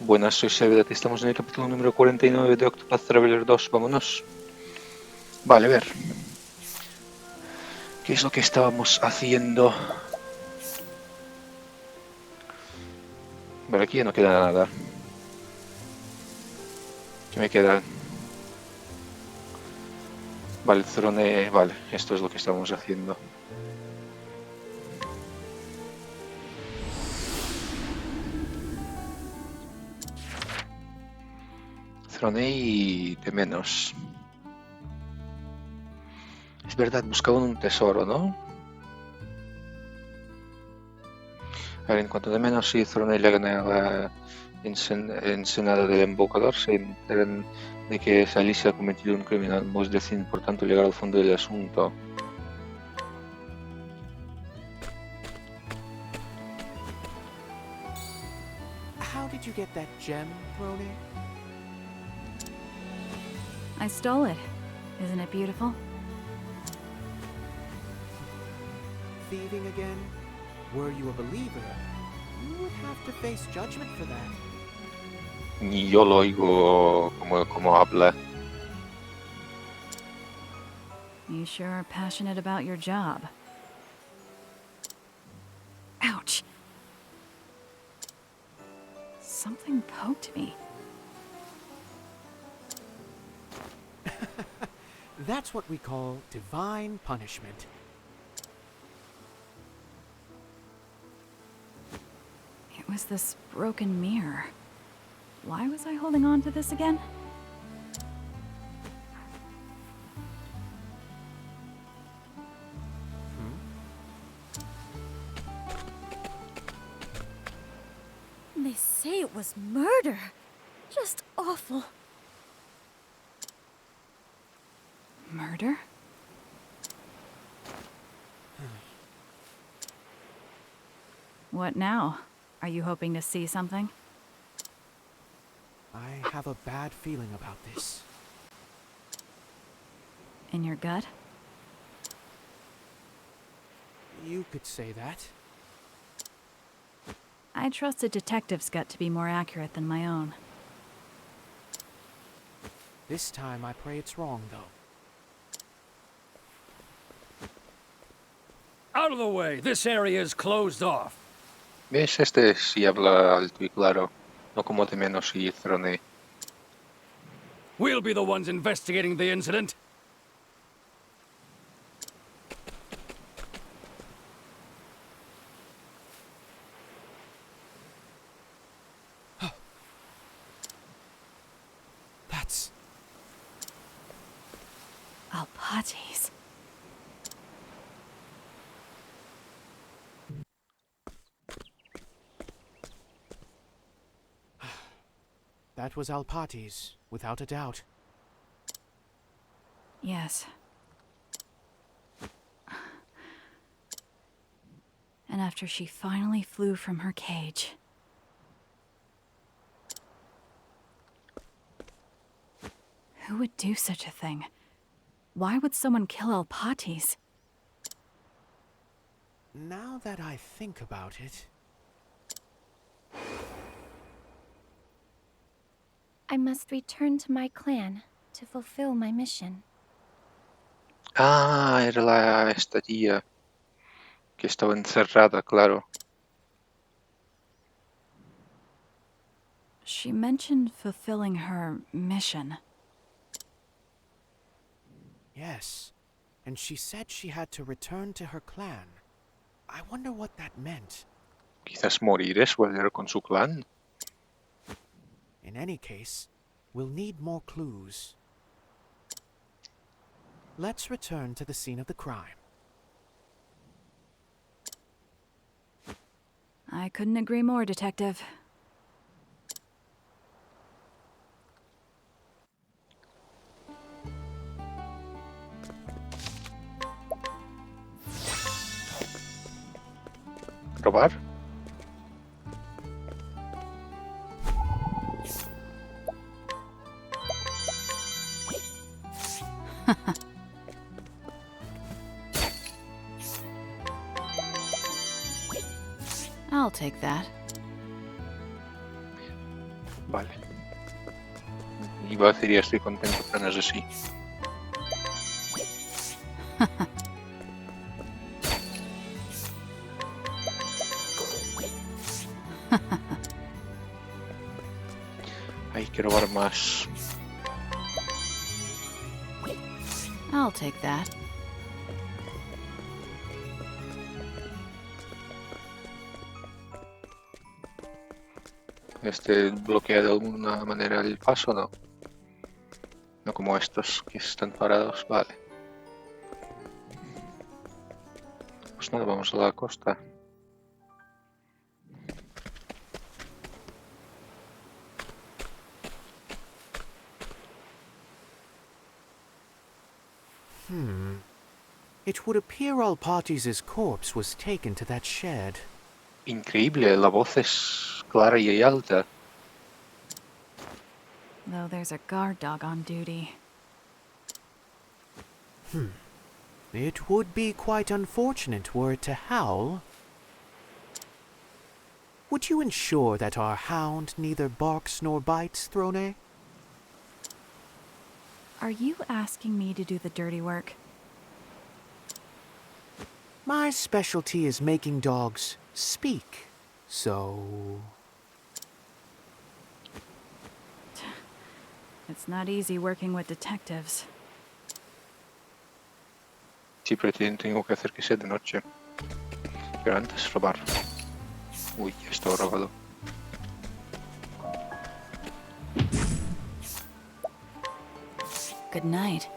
Buenas, soy Sevedat y estamos en el capítulo número 49 de Octopath Traveler 2. Vámonos. Vale, a ver. ¿Qué es lo que estábamos haciendo? Vale, aquí ya no queda nada. ¿Qué me queda? Vale, Throne... Vale, esto es lo que estábamos haciendo. Throne y de menos. Es verdad, buscaban un tesoro, ¿no? A ver, en cuanto de menos y Throne le gana a la ensenada del embocador, se enteran de que Alicia ha cometido un crimen. Vos deciden, por tanto, llegar al fondo del asunto. How did you get that gem, Roni? I stole it. Isn't it beautiful? Thieving again? Were you a believer? You would have to face judgment for that. Ni yo lo oigo como habla. You sure are passionate about your job. Ouch! Something poked me. That's what we call divine punishment. It was this broken mirror. Why was I holding on to this again? They say it was murder. Just awful. Murder? What now? Are you hoping to see something? I have a bad feeling about this. In your gut? You could say that. I trust a detective's gut to be more accurate than my own. This time I pray it's wrong, though. Out of the way! This area is closed off. ¿Ves? Este sí habla alto y claro. No como de menos y Throne. We'll be the ones investigating the incident. That's... Alpates. That was Alpates, without a doubt. Yes. And after she finally flew from her cage. Who would do such a thing? Why would someone kill Alpates? Now that I think about it... I must return to my clan to fulfill my mission. Ah, era esta tía que estaba encerrada, claro. She mentioned fulfilling her mission. Yes. And she said she had to return to her clan. I wonder what that meant. Quizás morir es volver con su clan. In any case, we'll need more clues. Let's return to the scene of the crime. I couldn't agree more, Detective. ¿Probar? I'll take that. Vale. Iba a decir ya estoy contento, pero no es así. Hay que robar más. I'll take that. Este bloquea de alguna manera el paso, ¿no? No como estos que están parados, vale. Pues nada, vamos a la costa. It would appear Alpatis' corpse was taken to that shed. Increíble, la voz es clara y alta. Though there's a guard dog on duty. It would be quite unfortunate were it to howl. Would you ensure that our hound neither barks nor bites, Throne? Are you asking me to do the dirty work? My specialty is making dogs speak, so... It's not easy working with detectives. Sí, pero tengo que hacer que sea de noche. Pero antes robar. Uy, ya está robado. Good night.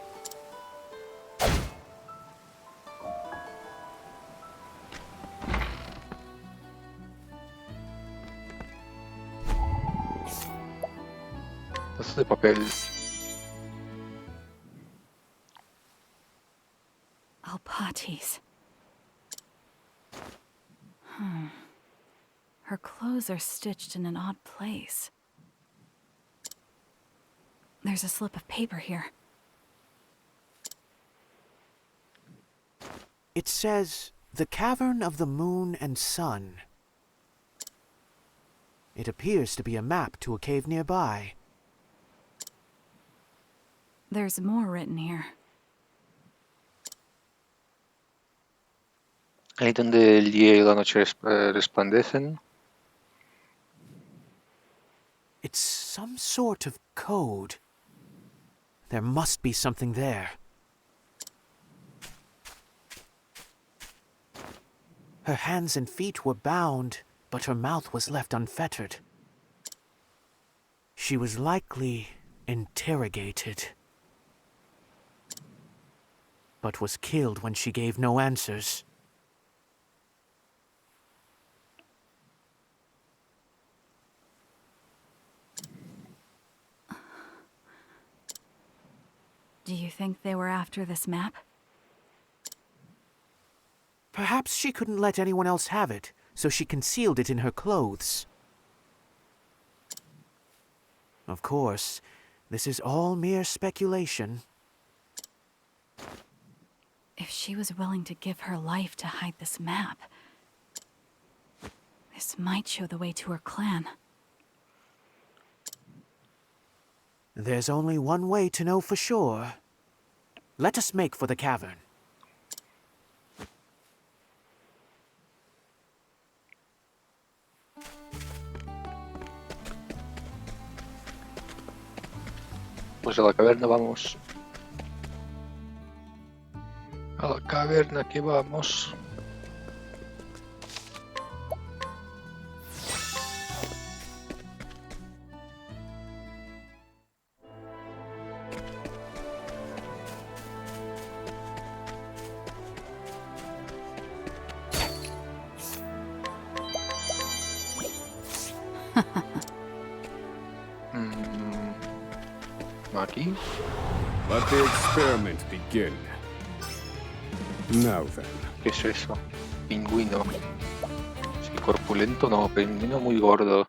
Taza de papel. Alpatis. Her clothes are stitched in an odd place. There's a slip of paper here. It says, "The Cavern of the Moon and Sun." It appears to be a map to a cave nearby. There's more written here. Ahí donde el día y la noche resplandecen. It's some sort of code. There must be something there. Her hands and feet were bound, but her mouth was left unfettered. She was likely interrogated, but was killed when she gave no answers. Do you think they were after this map? Perhaps she couldn't let anyone else have it, so she concealed it in her clothes. Of course, this is all mere speculation. If she was willing to give her life to hide this map, this might show the way to her clan. There's only one way to know for sure. Let us make for the cavern. Pues a la caverna vamos. A la caverna que vamos. Aquí. Let the experiment begin. Now then. ¿Qué es eso? Pingüino. Sí, corpulento no, pingüino muy gordo.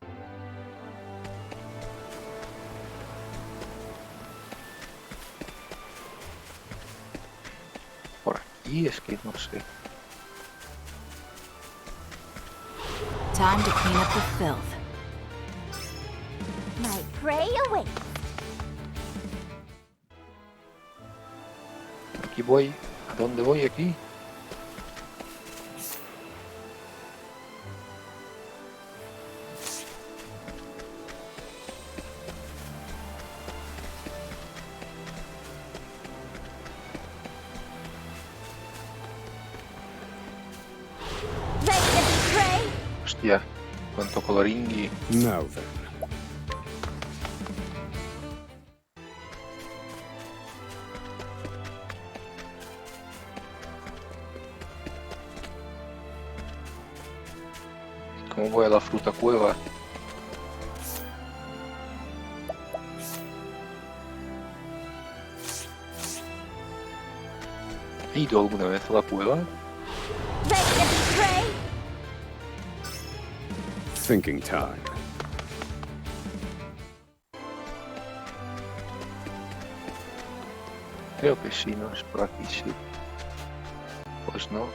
Por aquí es que no sé. Time to clean up the filth. My prey awaits. Aquí voy. ¿A dónde voy aquí? Ready to be prey? Hostia, cuánto colorín. Now then. ¿Cómo voy a la fruta cueva? ¿He ido alguna vez a la cueva? Ready to be prey? Thinking time. Creo que sí, no es por aquí, sí. Pues no.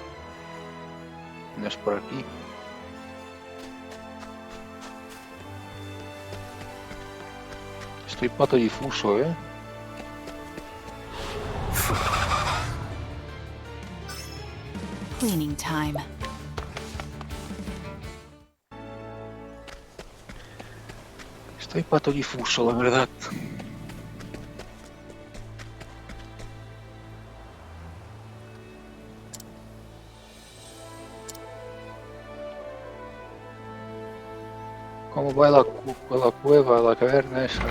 No es por aquí. Estoy pato difuso, ¿eh? Cleaning time. Estoy pato difuso, la verdad. ¿Cómo va la cueva, la caverna esa?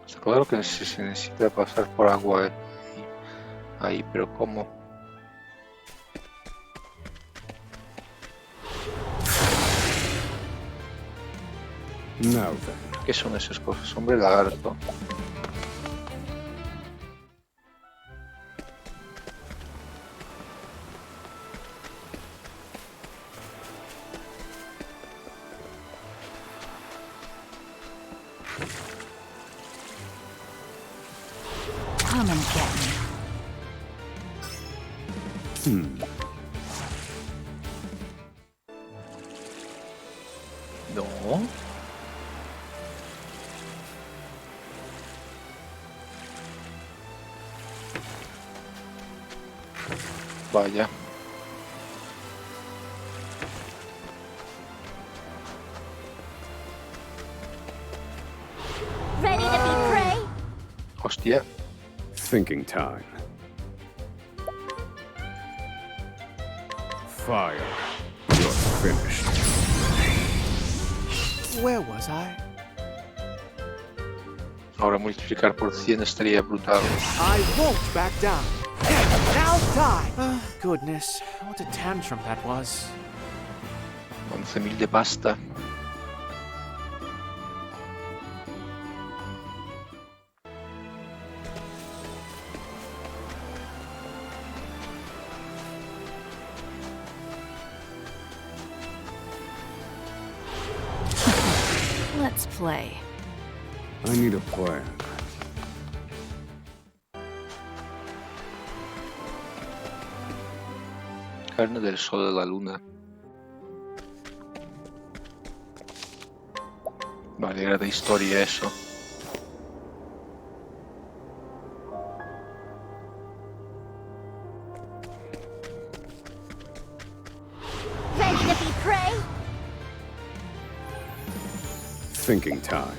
Está claro que se necesita pasar por agua ahí, pero ¿cómo? Now then. ¿Qué son esas cosas? Hombre lagarto. Come and get me. No. Vaya. Ready to be prey? Hostia. Thinking time. Fire. You're finished. Where was I? Ahora multiplicar por 100 estaría brutal. I won't back down. Now die! Goodness, what a tantrum that was. 11.000 de pasta. Let's play. I need a plan. Carne del sol de la luna. Vale, era de historia eso. Ready to be prey? Thinking time.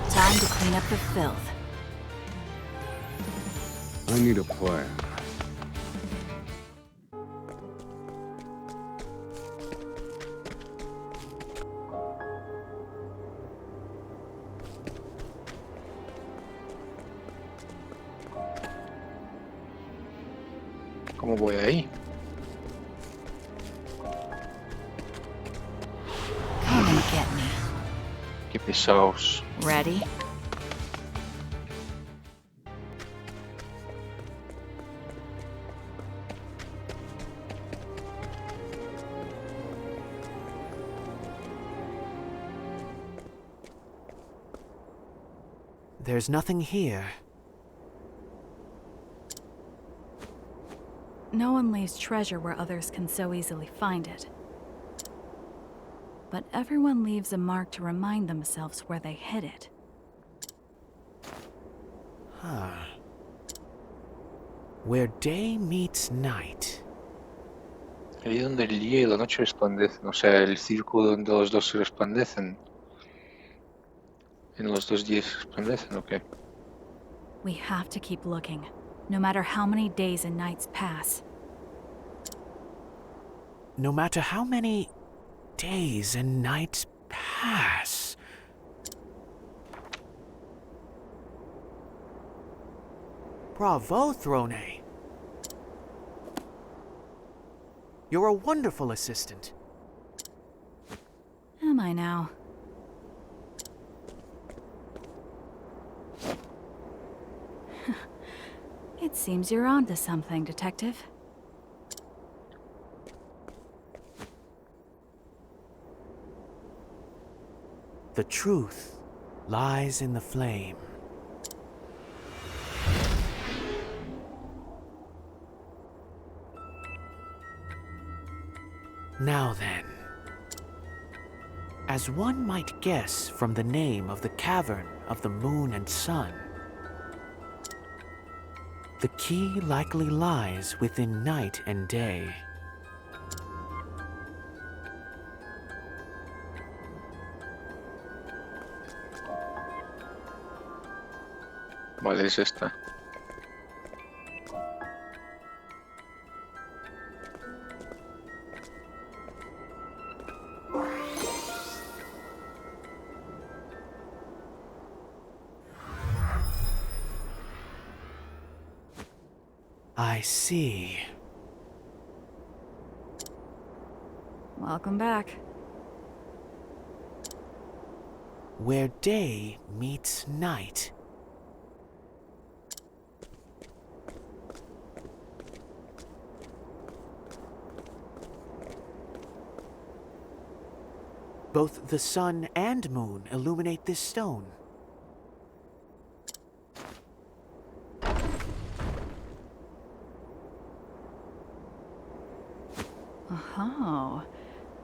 Time to clean up the filth. I need a plan. ¿Cómo voy ahí? Come and get me. Qué pesados. Ready? There's nothing here. No one leaves treasure where others can so easily find it. But everyone leaves a mark to remind themselves where they hid it. Where day meets night. Ahí donde el día y la noche resplandecen, o sea, el círculo donde los dos se resplandecen. En los 2 días resplandecen, ¿o qué? We have to keep looking, no matter how many days and nights pass. No matter how many days and nights pass. Bravo, Throne. You're a wonderful assistant. Am I now? It seems you're onto something, Detective. The truth lies in the flame. Now then, as one might guess from the name of the Cavern of the Moon and Sun, the key likely lies within night and day. Vale, es esta. I see. Welcome back. Where day meets night. Both the sun and moon illuminate this stone. Oh,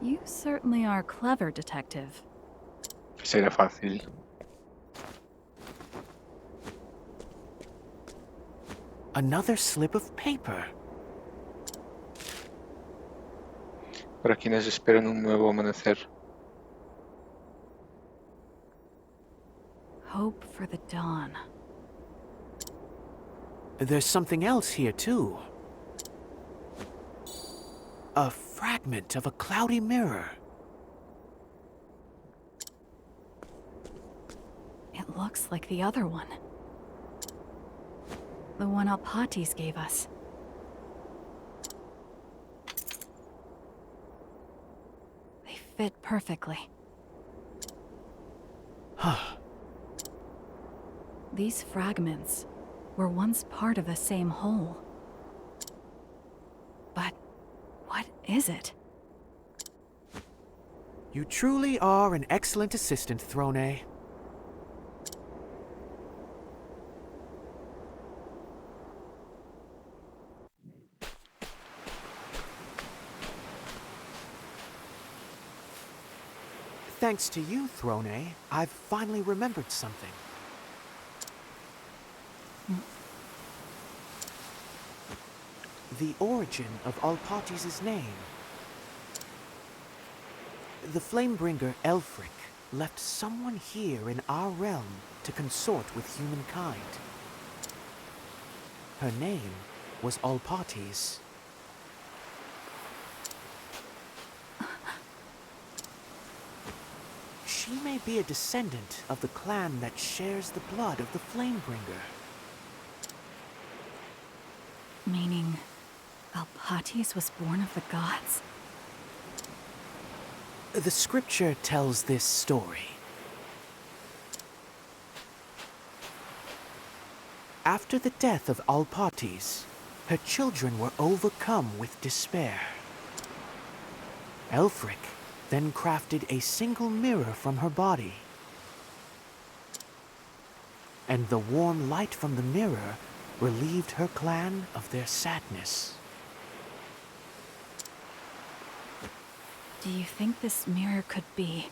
you certainly are clever, Detective. Esa era fácil. Another slip of paper. Para quienes esperan un nuevo amanecer. Hope for the dawn. There's something else here, too. A fragment of a cloudy mirror. It looks like the other one. The one Alpatis gave us. They fit perfectly. These fragments were once part of the same whole. But what is it? You truly are an excellent assistant, Throne. Thanks to you, Throne, I've finally remembered something. The origin of Alpatis' name. The Flamebringer Elfric left someone here in our realm to consort with humankind. Her name was Alpatis. She may be a descendant of the clan that shares the blood of the Flamebringer. Meaning, Alpatis was born of the gods? The scripture tells this story. After the death of Alpatis, her children were overcome with despair. Elfric then crafted a single mirror from her body. and the warm light from the mirror relieved her clan of their sadness. Do you think this mirror could be?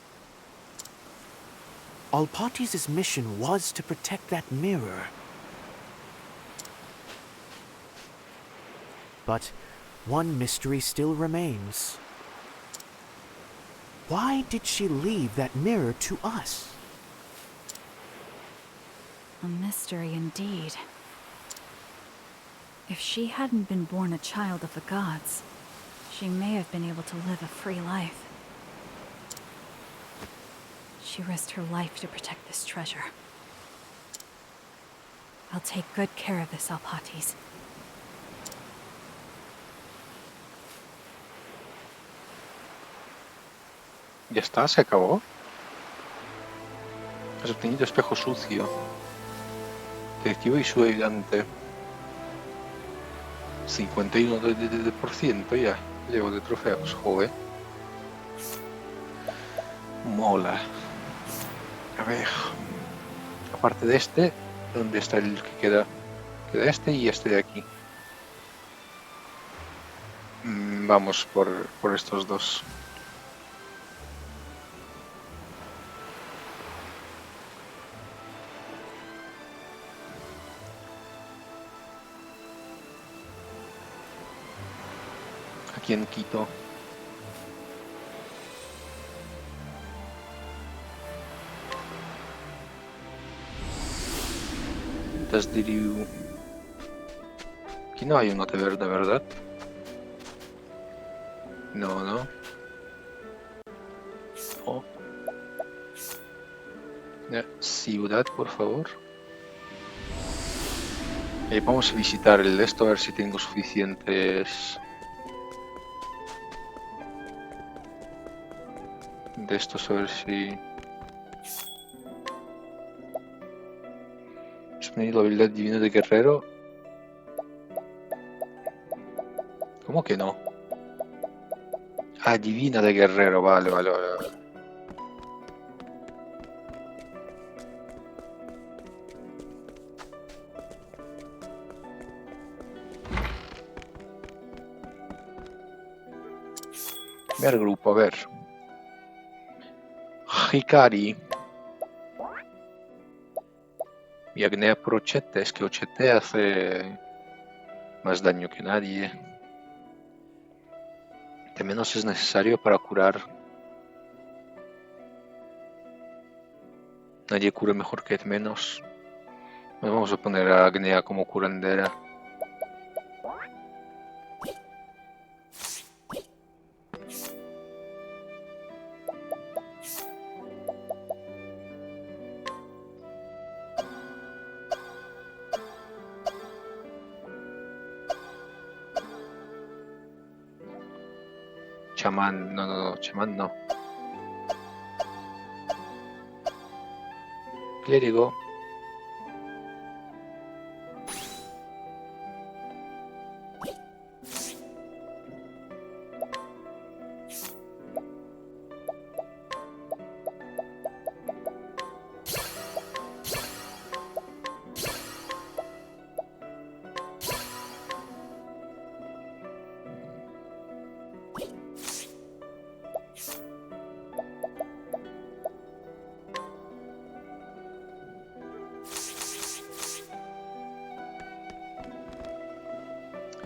Alpatis' mission was to protect that mirror. But one mystery still remains. Why did she leave that mirror to us? A mystery indeed. If she hadn't been born a child of the gods, she may have been able to live a free life. She risked her life to protect this treasure. I'll take good care of this, Alpatis. Ya está, se acabó. Has obtenido espejo sucio. Detectivo y su ayudante. 51% ya. Llevo de trofeos, joder. Mola. A ver. Aparte de este, ¿dónde está el que queda? Queda este y este de aquí. Vamos por estos dos. Aquí en Quito. Diriu. Aquí no hay uno de verde, ¿verdad? No, no. Oh. Ciudad, por favor. Vamos a visitar el de esto a ver si tengo suficientes de estos, a ver si... Obtener la habilidad divina de guerrero. ¿Cómo que no? Ah, divina de guerrero, vale. Ver grupo, a ver. Hikari. Y Agnea por 80, es que 80 hace más daño que nadie. De menos es necesario para curar. Nadie cura mejor que menos. Vamos a poner a Agnea como curandera. Chamán, no, chamán no. Clérigo.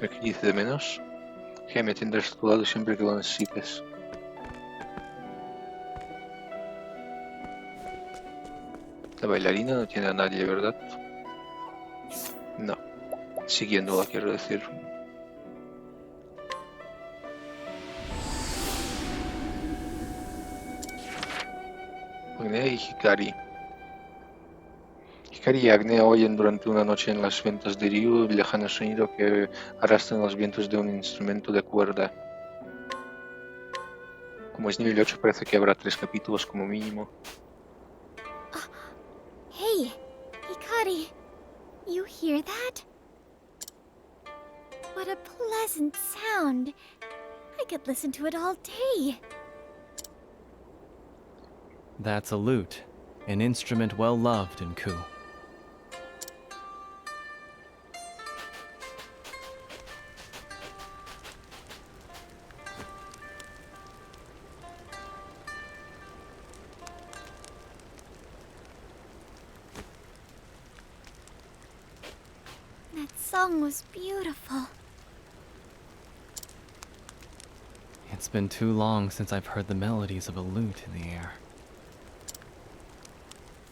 ¿Qué dice de menos? Que me tendrás a tu lado siempre que lo necesites. La bailarina no tiene a nadie, ¿verdad? No. Siguiéndola, quiero decir. Agnea y Hikari. Hikari y Agnea oyen durante una noche en las ventas de Ryu el lejano sonido que arrastran los vientos de un instrumento de cuerda. Como es nivel 8 parece que habrá 3 capítulos como mínimo. Hey, Hikari, you hear that? What a pleasant sound. I could listen to it all day. That's a lute, an instrument well loved in Ku. song was beautiful. It's been too long since I've heard the melodies of a lute in the air.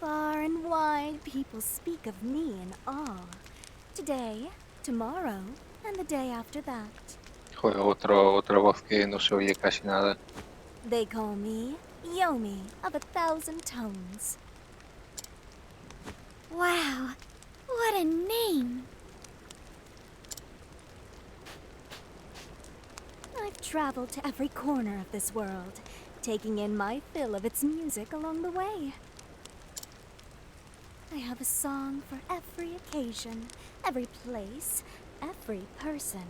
Far and wide, people speak of me in awe. Today, tomorrow, and the day after that. Joder, otra voz que no se oye casi nada. They call me Yomi of 1,000 tones. Wow, what a name! I've traveled to every corner of this world, taking in my fill of its music along the way. I have a song for every occasion, every place, every person.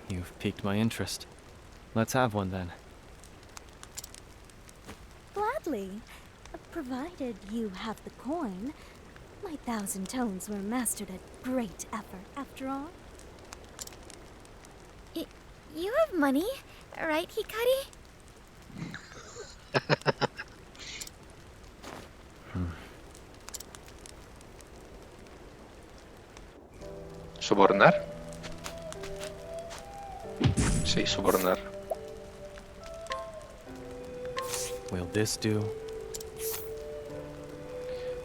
You've piqued my interest. Let's have one then. Gladly, provided you have the coin. My 1,000 tones were mastered at great effort, after all. You have money, right, Hikari? ¿Sobornar? Sí, sobornar. Will this do?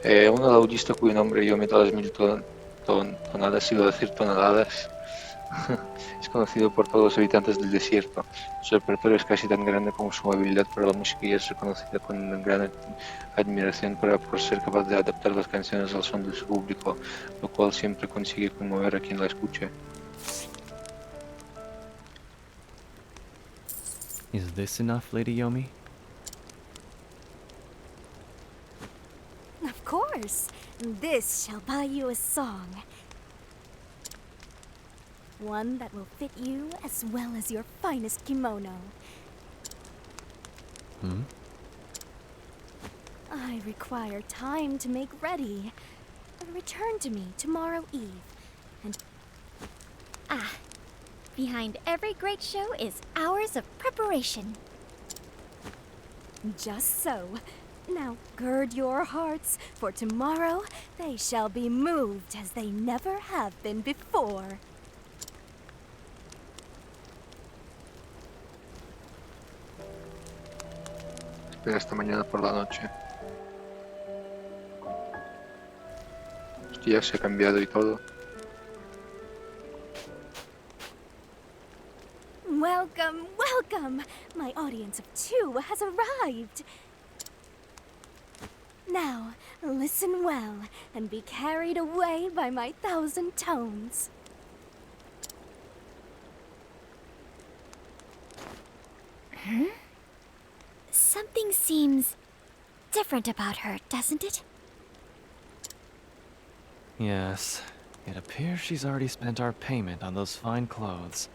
Un laudista cuyo nombre yo me todas mil tonadas, iba a decir toneladas, es conocido por todos los habitantes del desierto. Su repertorio es casi tan grande como su habilidad para la música y es reconocida con gran admiración por ser capaz de adaptar las canciones al son de su público, lo cual siempre consigue conmover a quien la escuche. Is this enough, Lady Yomi? Of course, this shall buy you a song. One that will fit you as well as your finest kimono. I require time to make ready. Return to me tomorrow eve, and Behind every great show is hours of preparation. just so. Now gird your hearts, for tomorrow they shall be moved as they never have been before. Espera hasta mañana por la noche. Hostia, se ha cambiado y todo. Welcome, welcome! My audience of 2 has arrived. Now, listen well and be carried away by my 1,000 tones. Something seems different about her, doesn't it? Yes. It appears she's already spent our payment on those fine clothes.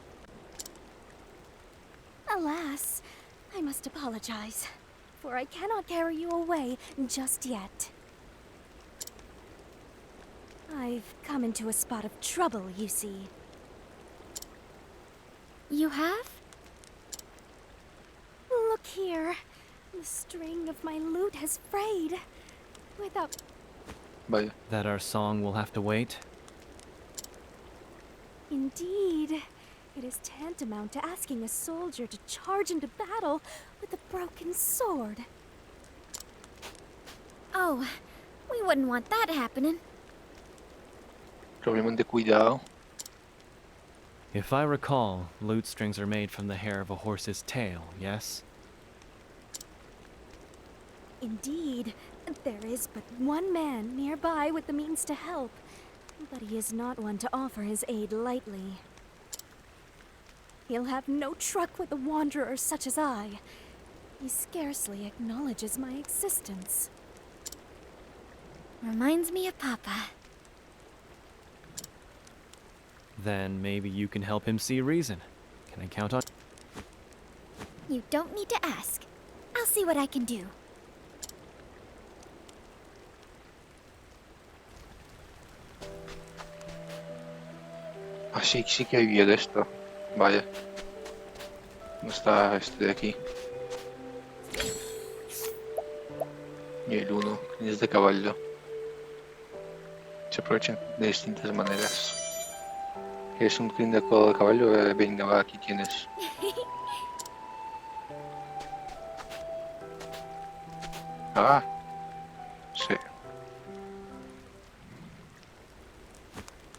Alas, I must apologize, for I cannot carry you away just yet. I've come into a spot of trouble, you see. You have? Look here. The string of my lute has frayed. Without... Vaya. That our song will have to wait? Indeed. It is tantamount to asking a soldier to charge into battle with a broken sword. Oh, we wouldn't want that happening. Probablemente cuidado. If I recall, lute strings are made from the hair of a horse's tail, yes? Indeed. There is but one man nearby with the means to help, but he is not one to offer his aid lightly. He'll have no truck with a wanderer such as I. He scarcely acknowledges my existence. Reminds me of Papa. Then maybe you can help him see reason. Can I count on... You don't need to ask. I'll see what I can do. Ah, sí, sí que había de esto. Vaya. No está este de aquí. Y el 1, es de caballo. Se aprovechan de distintas maneras. ¿Quieres un crin de codo de caballo? Venga, va, aquí tienes. Ah, sí.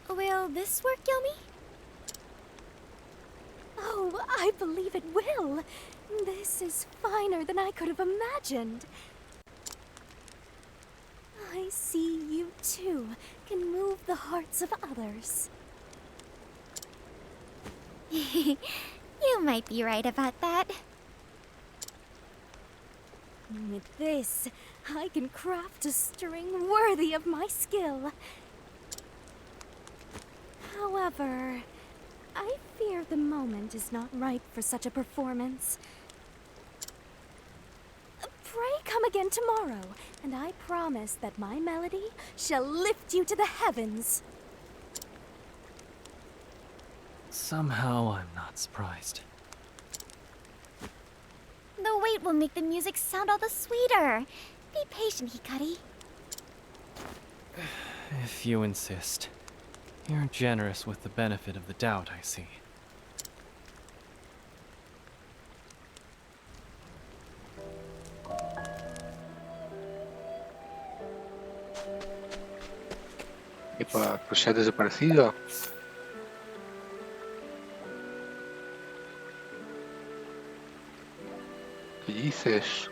Will this work, Yomi? Oh, I believe it will. This is finer than I could have imagined. I see you too can move the hearts of others. You might be right about that. With this, I can craft a string worthy of my skill. However, I fear the moment is not ripe for such a performance. Pray come again tomorrow, and I promise that my melody shall lift you to the heavens. Somehow I'm not surprised. The wait will make the music sound all the sweeter. Be patient, Hikari. If you insist. You're generous with the benefit of the doubt, I see. Epa, pues se ha desaparecido. ¿Qué dices?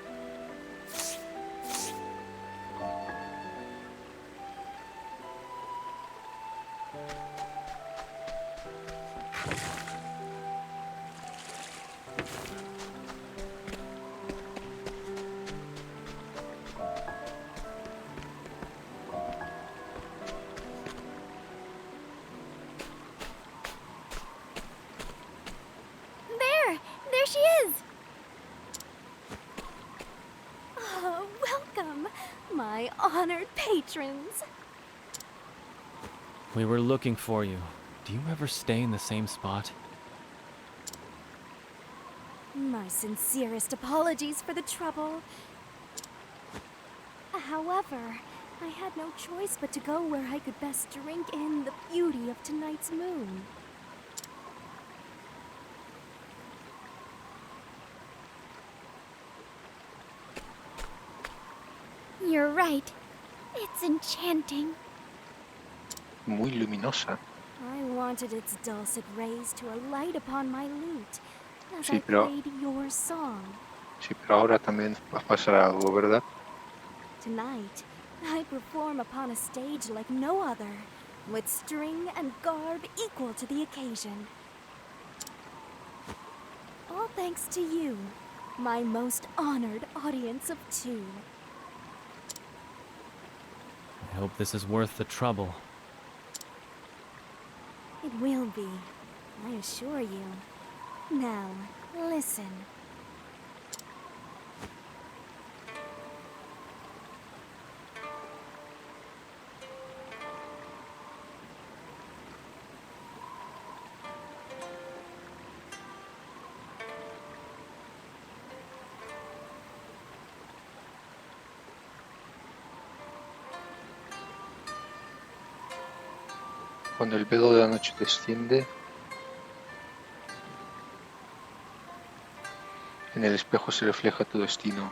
There she is! Oh, welcome, my honored patrons. We were looking for you. Do you ever stay in the same spot? My sincerest apologies for the trouble. However, I had no choice but to go where I could best drink in the beauty of tonight's moon. You're right. It's enchanting. Muy luminosa. I wanted its dulcet rays to alight upon my lute as Sí, I pero- played your song. Sí, pero ahora también va a pasar algo, ¿verdad? Tonight, I perform upon a stage like no other, with string and garb equal to the occasion. All thanks to you, my most honored audience of two. I hope this is worth the trouble. It will be, I assure you. Now, listen. Cuando el velo de la noche desciende, en el espejo se refleja tu destino.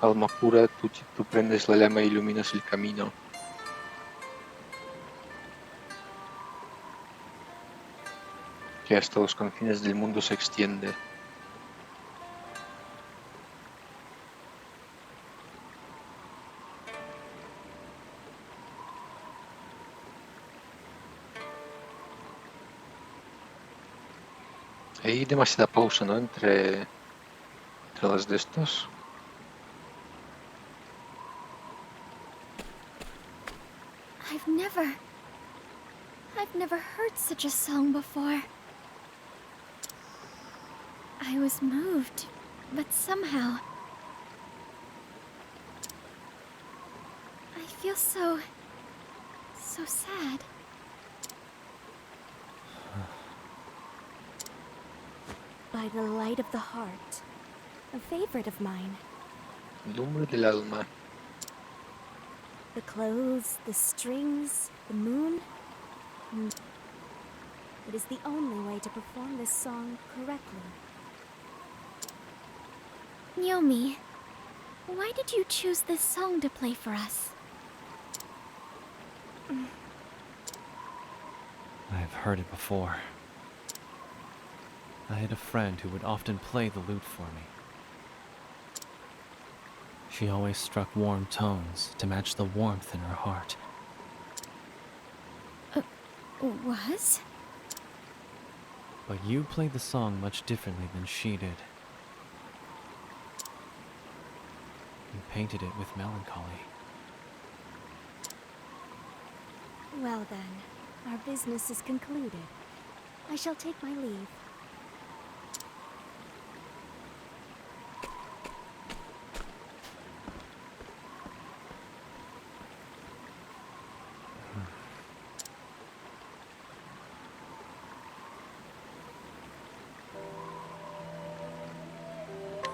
Alma pura, tú prendes la llama e iluminas el camino. Que hasta los confines del mundo se extiende. Hay demasiada pausa, ¿no? Entre las de estos. I've never heard such a song before. I was moved, but somehow I feel so sad. By the light of the heart. A favorite of mine. Lumbre del alma. The clothes, the strings, the moon. It is the only way to perform this song correctly. Yomi, why did you choose this song to play for us? I've heard it before. I had a friend who would often play the lute for me. She always struck warm tones to match the warmth in her heart. Was? But you played the song much differently than she did. You painted it with melancholy. Well then, our business is concluded. I shall take my leave.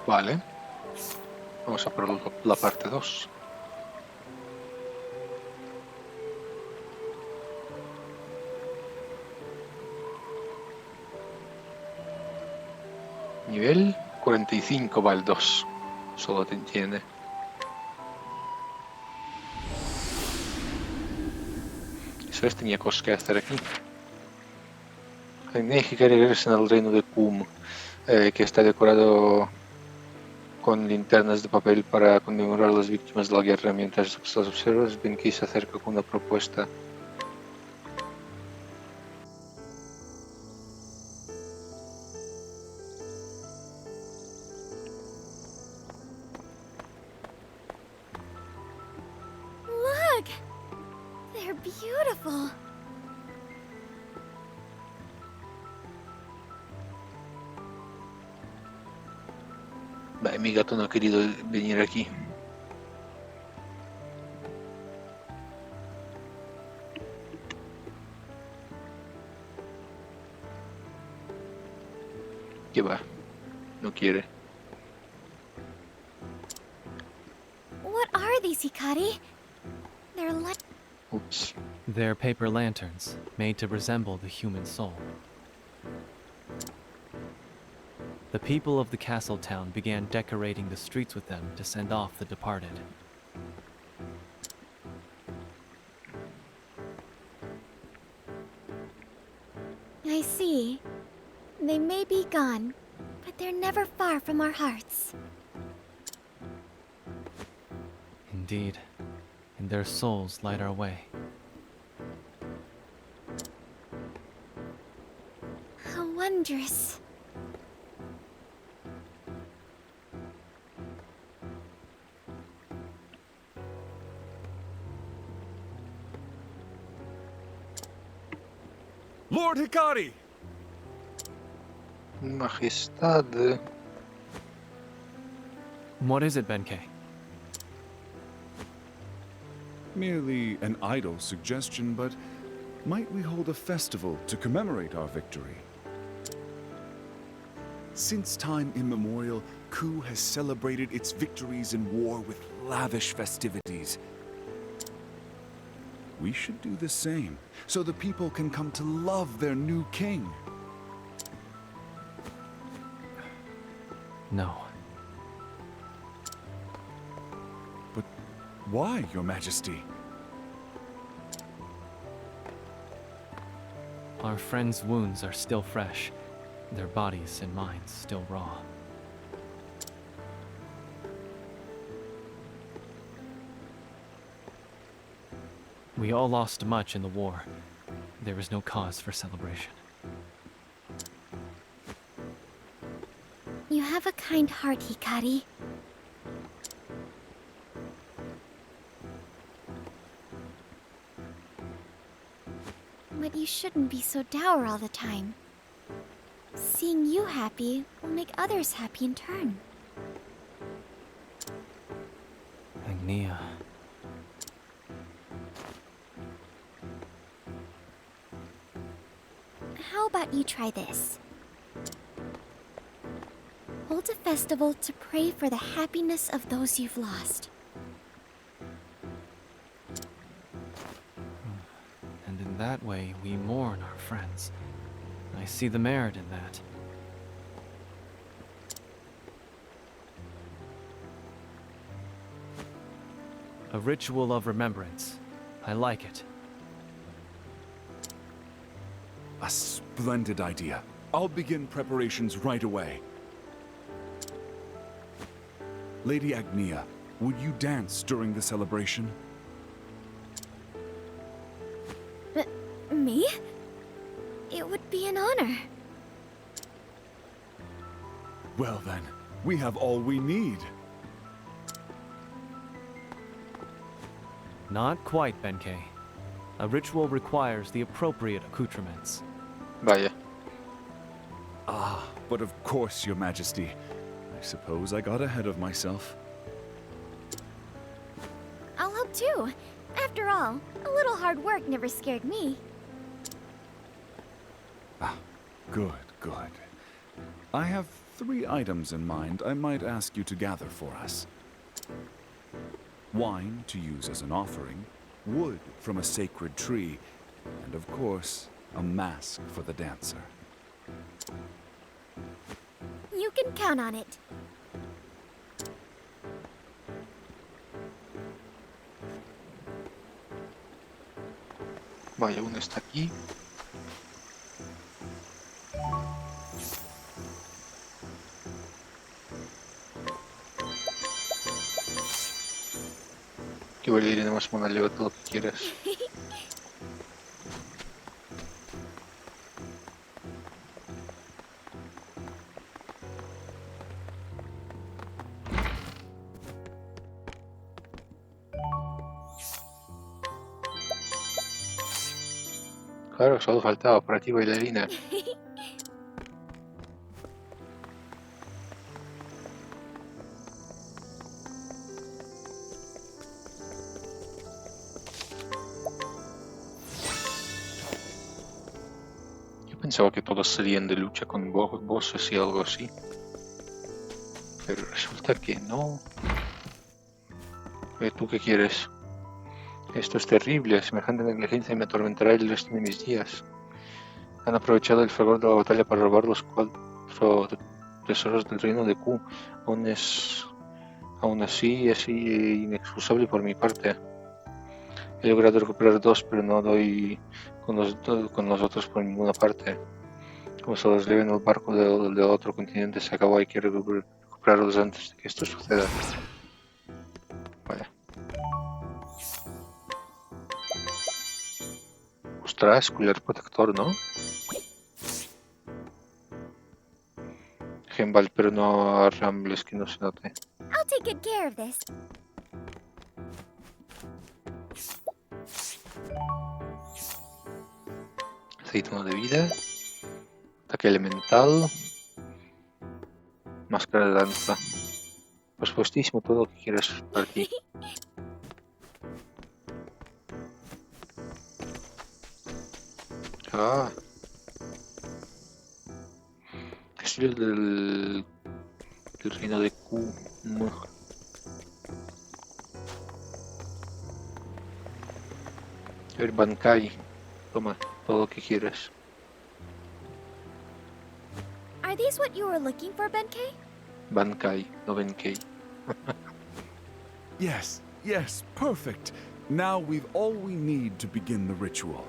Vale. Vamos a por la parte 2. Nivel 45 va el 2. Solo te tiene. Eso tenía cosas que hacer aquí. Hay que regresan al reino de Kum, que está decorado con linternas de papel para conmemorar a las víctimas de la guerra. Mientras las observas, Benkei se acerca con una propuesta. Look! They're beautiful. Beh, mi gato no ha querido venir aquí. ¿Qué va? No quiere. What are these, Hikari? They're like... Oops. They're paper lanterns, made to resemble the human soul. The people of the castle town began decorating the streets with them to send off the departed. I see. They may be gone, but they're never far from our hearts. Indeed, and their souls light our way. How wondrous. Lord Hikari! Majestad. What is it, Benkei? Merely an idle suggestion, but might we hold a festival to commemorate our victory? Since time immemorial, Ku has celebrated its victories in war with lavish festivities. We should do the same, so the people can come to love their new king. No. But why, Your Majesty? Our friends' wounds are still fresh, their bodies and minds still raw. We all lost much in the war. There is no cause for celebration. You have a kind heart, Hikari. you shouldn't be so dour all the time. Seeing you happy will make others happy in turn. Agnia. How about you try this? Hold a festival to pray for the happiness of those you've lost. And in that way, we mourn our friends. I see the merit in that. A ritual of remembrance. I like it. A splendid idea. I'll begin preparations right away. Lady Agnia, would you dance during the celebration? Me? It would be an honor. Well then, we have all we need. Not quite, Benkei. A ritual requires the appropriate accoutrements. Vaya. Ah, but of course, Your Majesty. I suppose I got ahead of myself. I'll help too. After all, a little hard work never scared me. Ah, good, good. I have 3 items in mind I might ask you to gather for us. Wine to use as an offering, wood from a sacred tree, and of course, a mask for the dancer. You can count on it. Vaya, uno está aquí. Que Valeria nada más lleva todo lo que quieras. Claro, solo faltaba para ti, bailarina. Yo pensaba que todos serían de lucha con bosses y algo así. Pero resulta que no. ¿Tú qué quieres? Esto es terrible, semejante negligencia me atormentará el resto de mis días. Han aprovechado el fragor de la batalla para robar los 4 tesoros del reino de Q. Aún así es inexcusable por mi parte. He logrado recuperar 2, pero no doy con los otros por ninguna parte. Como se los lleven al barco de otro continente se acabó, hay que recuperarlos antes de que esto suceda. Vaya. Ostras, collar protector, ¿no? Gembal, pero no arrambles, que no se note. I'll take good care of this. Aceituno de vida. Ataque elemental. Máscara de danza. Pues puestísimo todo lo que quieras para ti. Ah. Castillo del reino de Q. A ver, Bankai. Toma, todo lo que quieras. Are these what you were looking for, Benkei? Bankai, no Benkei. Yes, yes, perfect. Now we've all we need to begin the ritual.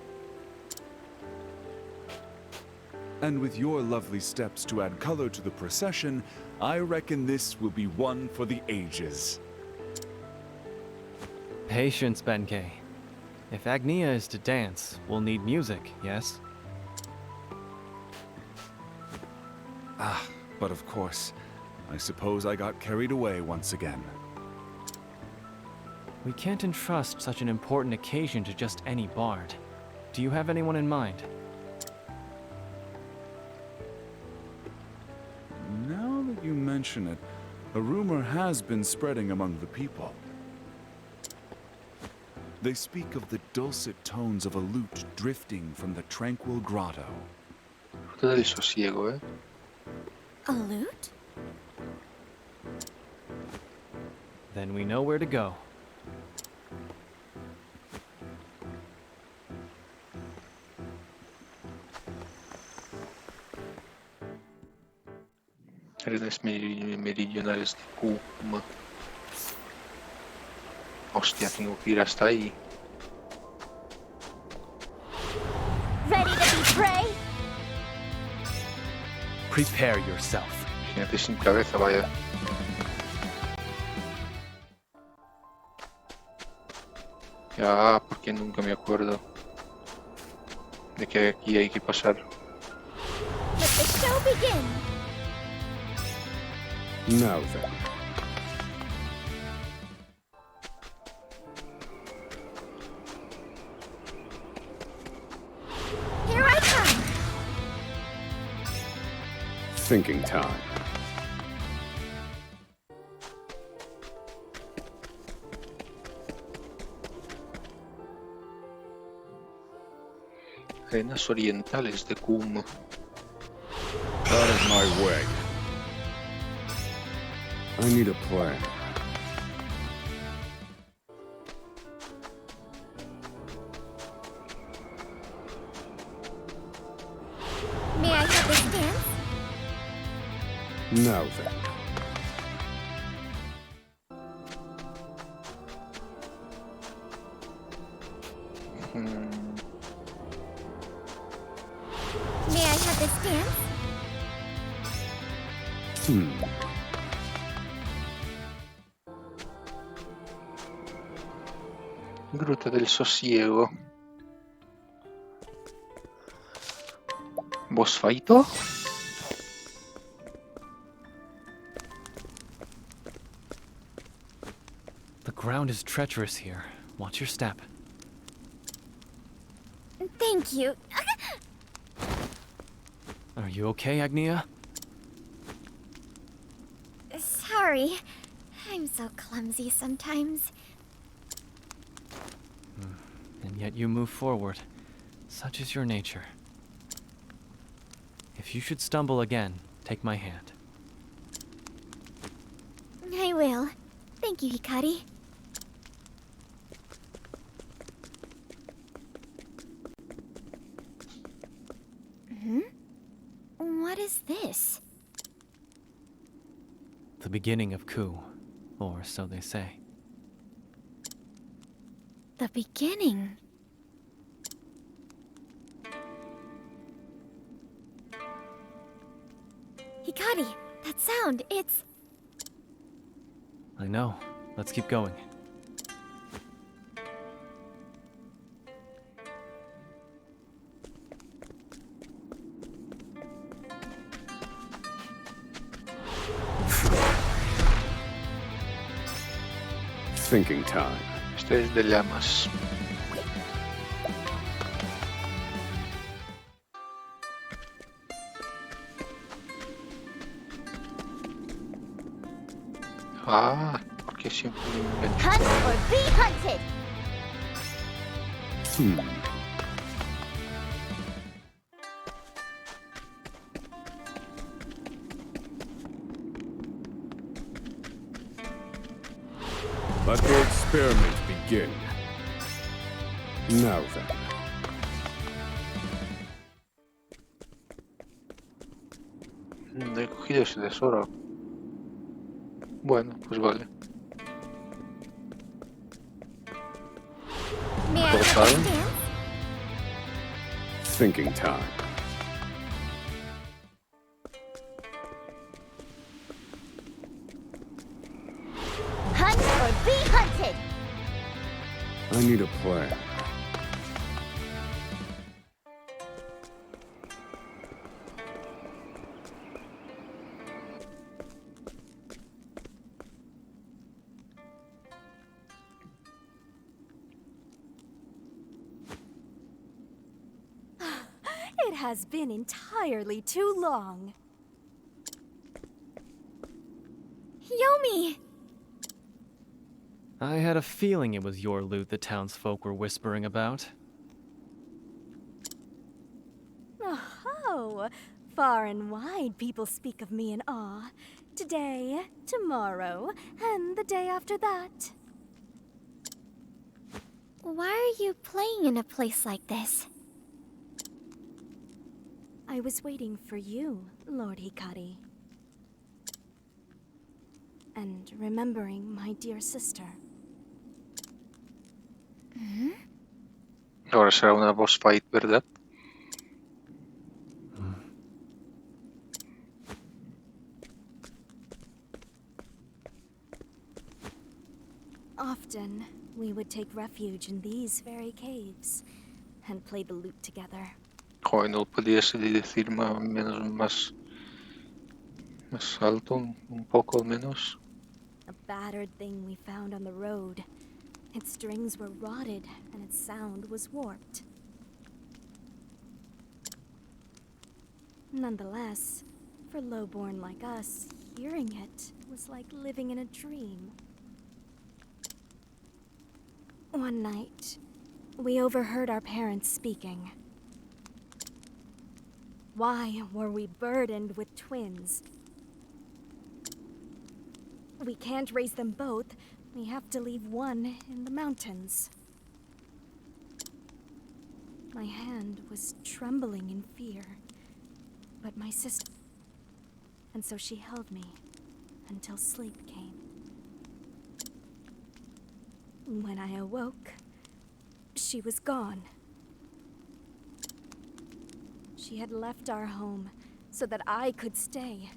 And with your lovely steps to add color to the procession, I reckon this will be one for the ages. Patience, Benkei. If Agnia is to dance, we'll need music, yes? Ah, but of course, I suppose I got carried away once again. We can't entrust such an important occasion to just any bard. Do you have anyone in mind? Now that you mention it, a rumor has been spreading among the people. They speak of the dulcet tones of a lute drifting from the tranquil grotto. Ruta del sosiego, eh. A lute? Then we know where to go. Arenas meridionales de Qum. Hostia, tengo que ir hasta ahí. Ready to be prey? Prepare yourself. Imagínate sin cabeza, vaya. Ya, porque nunca me acuerdo de que aquí hay que pasar. Let the show begin! Now then. Here I come! Thinking time. Arenas orientales de Qum. Out of my way. I need a plan. May I have this dance? Now then. May I have this dance? Gruta del sosiego. Boss fighto? The ground is treacherous here. Watch your step. Thank you. Are you okay, Agnia? Sorry. I'm so clumsy sometimes. And yet you move forward. Such is your nature. If you should stumble again, take my hand. I will. Thank you, Hikari. What is this? The beginning of Ku, or so they say. The beginning. Hikari, that sound, it's... I know. Let's keep going. Thinking time. Este es de llamas. Ah, porque siempre me invento. Hunt or be hunted! Let the experiment begin. Now then. No he cogido ese tesoro. Bueno, pues vale. May I have this Cortado. dance? Thinking time. Hunt or be hunted! I need a plan. has been entirely too long. Yomi! I had a feeling it was your loot the townsfolk were whispering about. Oh, far and wide people speak of me in awe. Today, tomorrow, and the day after that. Why are you playing in a place like this? I was waiting for you, Lord Hikari. And remembering my dear sister. Ahora será una boss fight, ¿verdad? Often, we would take refuge in these very caves and play the lute together. Joder, no podías decir más alto, un poco menos. A battered thing we found on the road. Its strings were rotted and its sound was warped. Nonetheless, for lowborn like us, hearing it was like living in a dream. One night, we overheard our parents speaking. Why were we burdened with twins? We can't raise them both. We have to leave one in the mountains. My hand was trembling in fear, but my sister... And so she held me until sleep came. When I awoke, she was gone. She had left our home so that I could stay.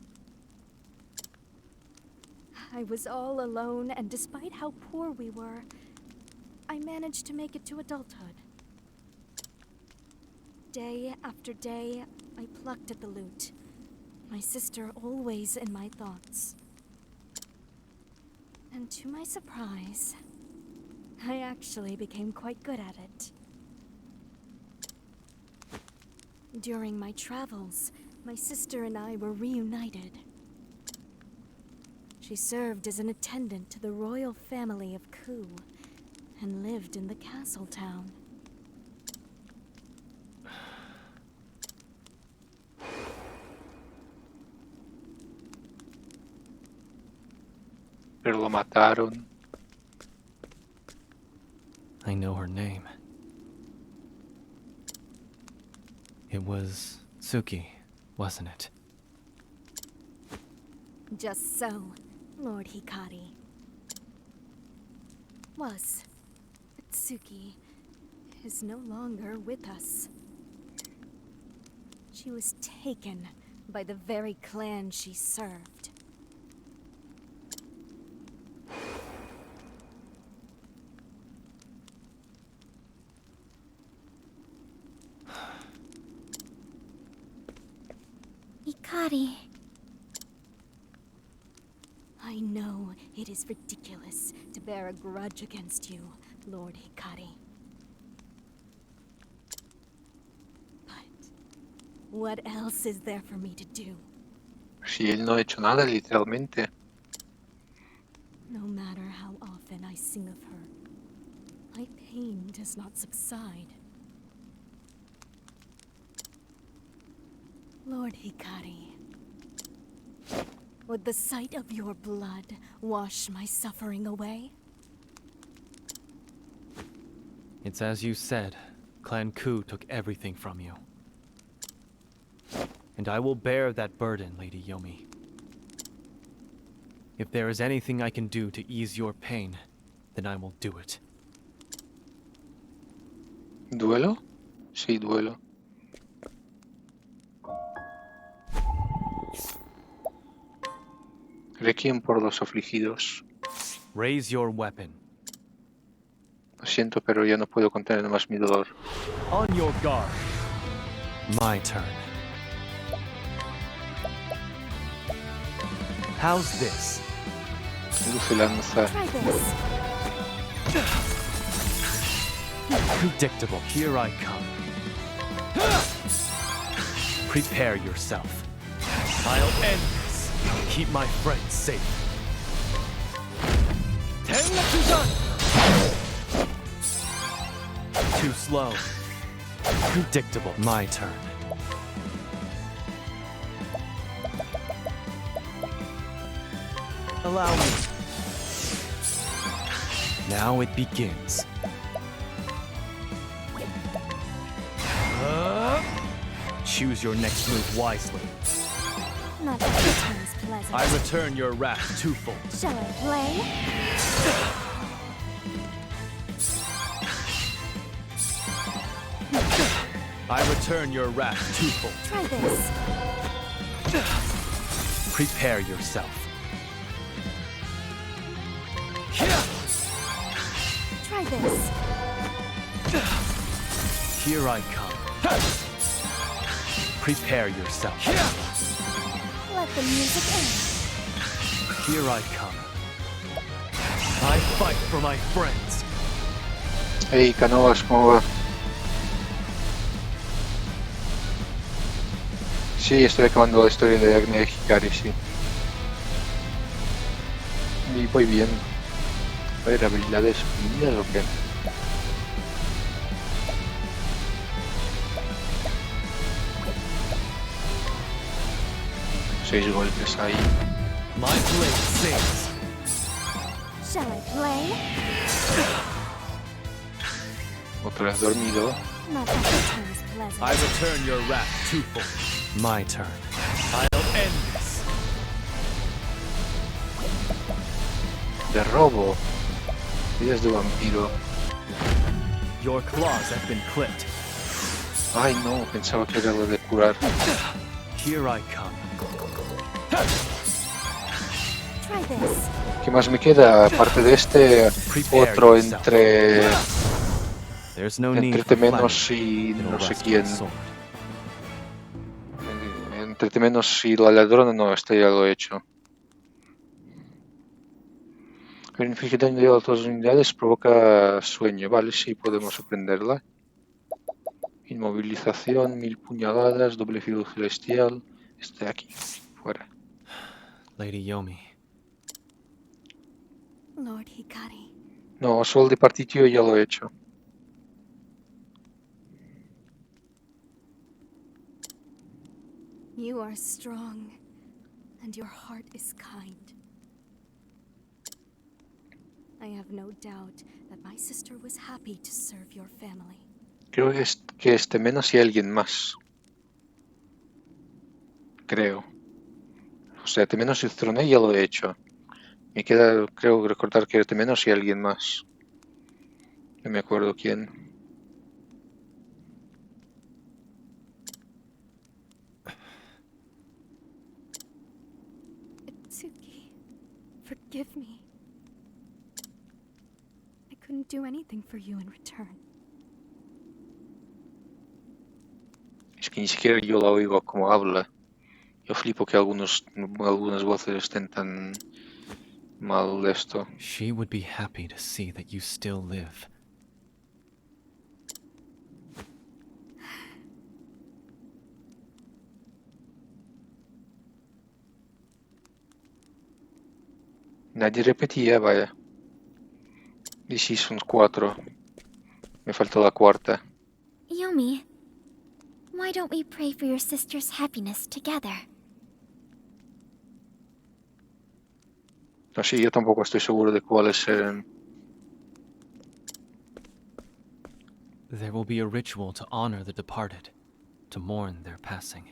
I was all alone, and despite how poor we were, I managed to make it to adulthood. Day after day, I plucked at the lute, my sister always in my thoughts. And to my surprise, I actually became quite good at it. During my travels, my sister and I were reunited. She served as an attendant to the royal family of Ku, and lived in the castle town. Pero lo mataron. I know her name. It was Suki, wasn't it? Just so, Lord Hikari. Was. But Suki is no longer with us. She was taken by the very clan she served. Hikari. I know it is ridiculous to bear a grudge against you, Lord Hikari. But what else is there for me to do? Si él no ha hecho nada, literalmente. No matter how often I sing of her, my pain does not subside. Lord Hikari, would the sight of your blood wash my suffering away? It's as you said. Clan Ku took everything from you. And I will bear that burden, Lady Yomi. If there is anything I can do to ease your pain, then I will do it. ¿Duelo? Sí, duelo. Requiem por los afligidos. Raise your weapon. Lo siento, pero ya no puedo contener más mi dolor. On your guard. My turn. How's this? Luce lanza. Try this. Predictable. Here I come. Prepare yourself. I'll end this. I'll keep my friends safe. Too slow. Predictable. My turn. Allow me. Now it begins. Choose your next move wisely. Not every time is pleasant. I return your wrath twofold. Shall I play? I return your wrath twofold. Try this. Prepare yourself. Try this. Here I come. Prepare yourself. Let the music end. Here I come. I fight for my friends. Hey, Canovas, ¿cómo va? Sí, estoy acabando la historia de Agne Hikari, sí. Y voy bien. A ver, habilidades mías o qué. 6 golpes ahí. My blade sings. Shall I play? Otra vez dormido. Not every time is pleasant. I return your wrath twofold. My turn. I'll end this. De robo. Vidas de vampiro. Your claws have been clipped. Ay no, pensaba que era lo de curar. Here I come. Try this. ¿Qué más me queda? Aparte de este, otro entre There's no need for Temenos y It'll no sé rest quién. my sword. Entre Temenos y la ladrona, no, este ya lo he hecho. El inflige daño a todas las unidades provoca sueño. Vale, sí, podemos aprenderla. Inmovilización, 1000 puñaladas, doble filo celestial. Este de aquí, fuera. Lady Yomi. Lord Hikari. No, solo de particio ya lo he hecho. You are strong, and your heart is kind. I have no doubt that my sister was happy to serve your family. Creo que es Temenos y alguien más. Creo. O sea, Temenos y Throne ya lo he hecho. Me queda, creo recordar que era Temenos y alguien más. No me acuerdo quién. Itsuki, forgive me. I couldn't do anything for you in return. Es que ni siquiera yo la oigo como habla. Yo flipo que algunas voces estén tan mal de esto. She would be happy to see that you still live. Nadie repetía, vaya. Y sí, son 4. Me falta la cuarta. Yomi, why don't we pray for your sister's happiness together? No, sí, yo tampoco estoy seguro de cuáles eran. There will be a ritual to honor the departed, to mourn their passing.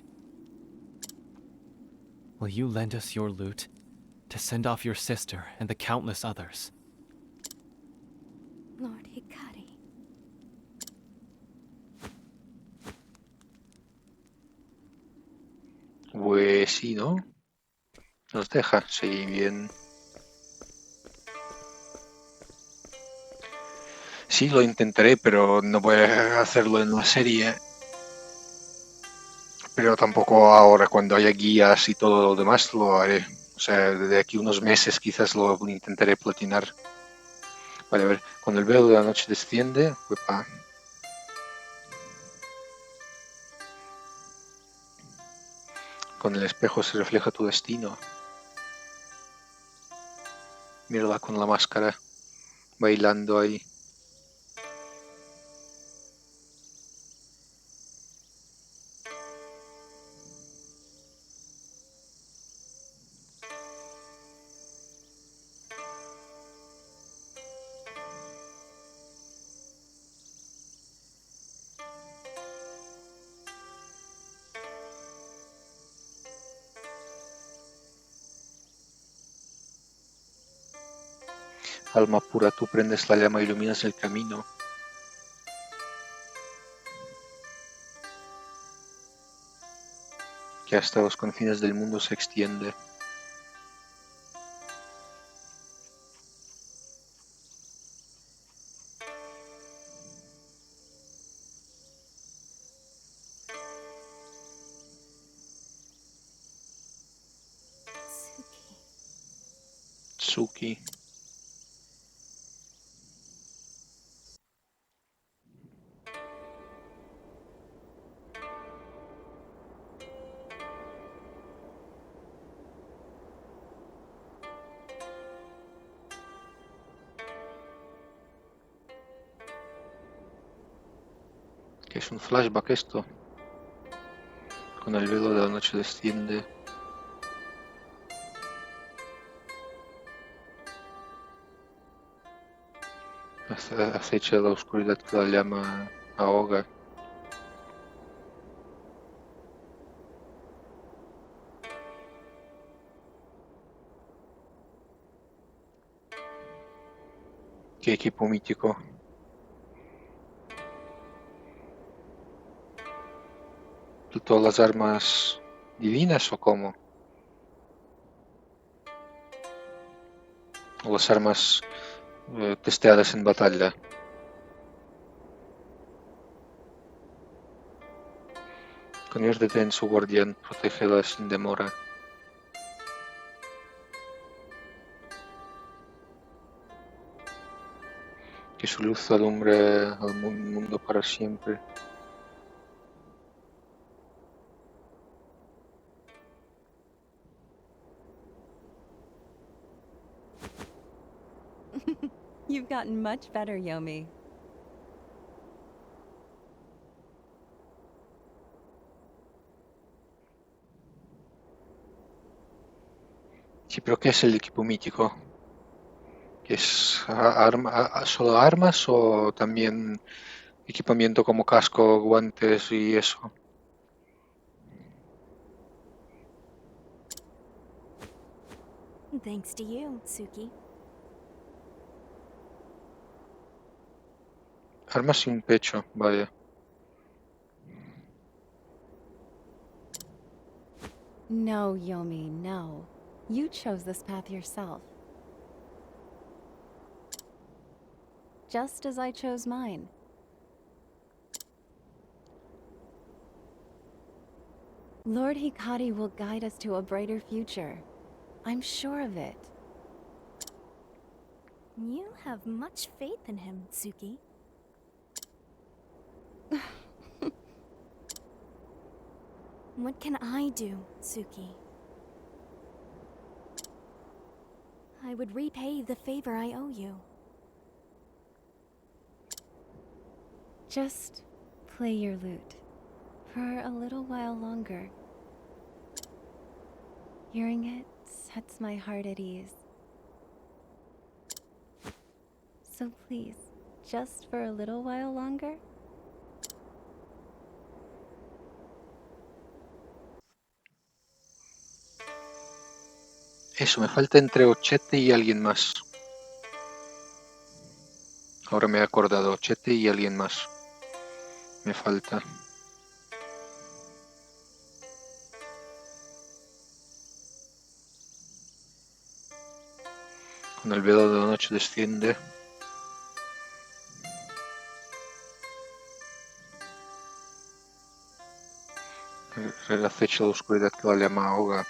Will you lend us your loot to send off your sister and the countless others? Lord Hikari. Pues sí, ¿no? Nos deja, sí, bien. Sí, lo intentaré, pero no voy a hacerlo en la serie. Pero tampoco ahora, cuando haya guías y todo lo demás, lo haré. O sea, de aquí unos meses quizás lo intentaré platinar. Vale, a ver, cuando el velo de la noche desciende, uepa. Con el espejo se refleja tu destino. Mírala con la máscara, bailando ahí. Alma pura, tú prendes la llama, iluminas el camino. Que hasta los confines del mundo se extiende. Suki. Tsuki. Que es un flashback esto. Con el velo de la noche desciende. Acecha la oscuridad que la llama ahoga. Qué equipo mítico. ¿Todas las armas divinas o cómo? ¿O las armas testeadas en batalla? Conviértete en su guardián, protégela sin demora. Que su luz alumbre al mundo para siempre. You've gotten much better, Yomi. Sí, pero ¿qué es el equipo mítico? ¿Que es solo armas o también equipamiento como casco, guantes y eso? Thanks to you, Suki. Armas y un pecho, vaya. No, Yomi, no. You chose this path yourself. Just as I chose mine. Lord Hikari will guide us to a brighter future. I'm sure of it. You have much faith in him, Suki. What can I do, Suki? I would repay the favor I owe you. Just play your lute for a little while longer. Hearing it sets my heart at ease. So please, just for a little while longer? Eso, me falta entre Ochete y alguien más. Ahora me he acordado, Ochete y alguien más. Me falta. Con el velo de la noche desciende. Acecha la oscuridad que la llama ahoga.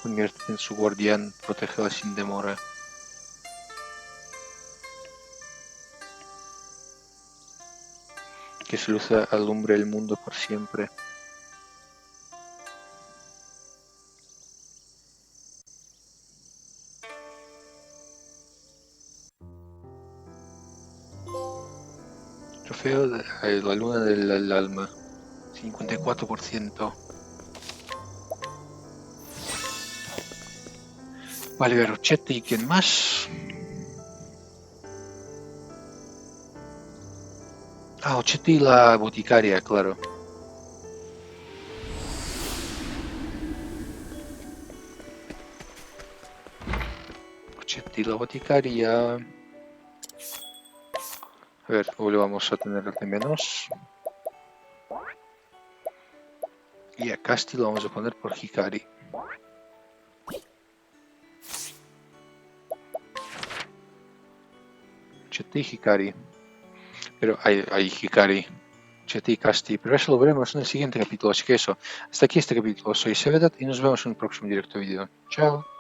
Conviértete en su guardián, protégela sin demora. Que su luz alumbre el mundo por siempre. Trofeo de la luna del alma. 54%. Vale, ver, Ochete y quién más. Ah, Ochete y la boticaria, claro. Ochete y la boticaria. A ver, hoy lo vamos a tener de menos. Y a Casti lo vamos a poner por Hikari. Ochete y Hikari. Pero hay Hikari. Ochete y Casti. Pero eso lo veremos en el siguiente capítulo. Así que eso. Hasta aquí este capítulo. Soy Sevedat y nos vemos en el próximo directo vídeo. Chao.